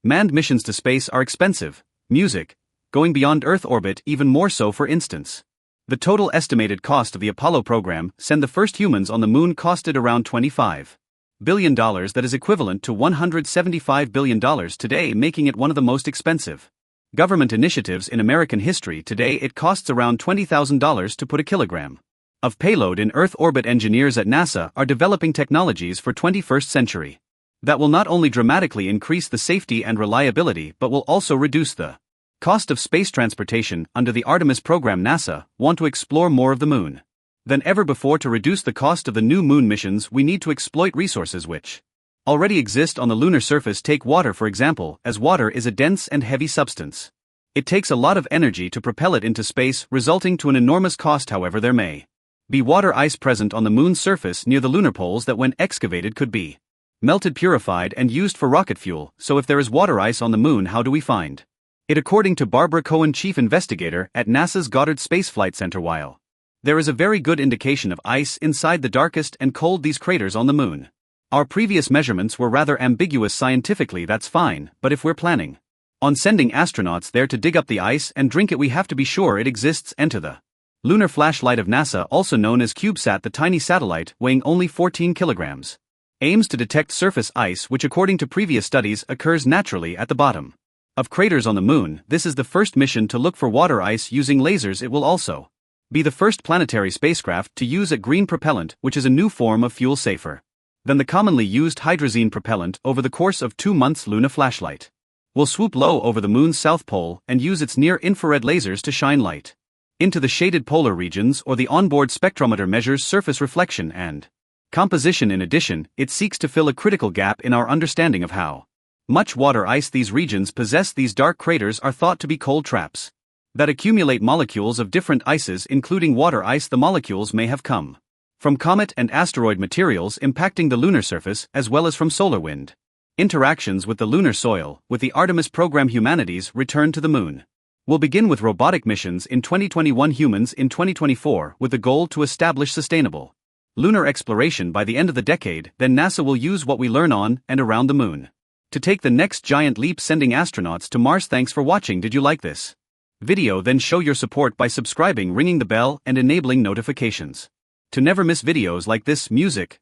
Manned missions to space are expensive. Music. Going beyond Earth orbit even more so, for instance. The total estimated cost of the Apollo program send the first humans on the moon costed around $25 billion, that is equivalent to $175 billion today, making it one of the most expensive government initiatives in American history. Today it costs around $20,000 to put a kilogram of payload in Earth orbit. Engineers at NASA are developing technologies for 21st century that will not only dramatically increase the safety and reliability but will also reduce the cost of space transportation. Under the Artemis program, NASA want to explore more of the moon than ever before. To reduce the cost of the new moon missions, we need to exploit resources which already exist on the lunar surface. Take water for example, as water is a dense and heavy substance. It takes a lot of energy to propel it into space, resulting to an enormous cost. However, there may be water ice present on the moon's surface near the lunar poles that, when excavated, could be melted, purified, and used for rocket fuel. So if there is water ice on the moon, how do we find it? According to Barbara Cohen, chief investigator at NASA's Goddard Space Flight Center, while there is a very good indication of ice inside the darkest and cold these craters on the moon. Our previous measurements were rather ambiguous. Scientifically that's fine, but if we're planning on sending astronauts there to dig up the ice and drink it, we have to be sure it exists. Enter the Lunar Flashlight of NASA, also known as CubeSat. The tiny satellite, weighing only 14 kilograms, aims to detect surface ice which, according to previous studies, occurs naturally at the bottom of craters on the moon. This is the first mission to look for water ice using lasers. It will also be the first planetary spacecraft to use a green propellant, which is a new form of fuel safer than the commonly used hydrazine propellant. Over the course of 2 months, Lunar Flashlight will swoop low over the moon's south pole and use its near-infrared lasers to shine light into the shaded polar regions, or the onboard spectrometer measures surface reflection and composition. In addition, it seeks to fill a critical gap in our understanding of how much water ice these regions possess. These dark craters are thought to be cold traps that accumulate molecules of different ices, including water ice. The molecules may have come from comet and asteroid materials impacting the lunar surface, as well as from solar wind interactions with the lunar soil. With the Artemis program, humanity's return to the moon will begin with robotic missions in 2021, humans in 2024, with the goal to establish sustainable lunar exploration by the end of the decade. Then NASA will use what we learn on and around the moon to take the next giant leap, sending astronauts to Mars. Thanks for watching. Did you like this video? Then show your support by subscribing, ringing the bell, and enabling notifications to never miss videos like this. Music.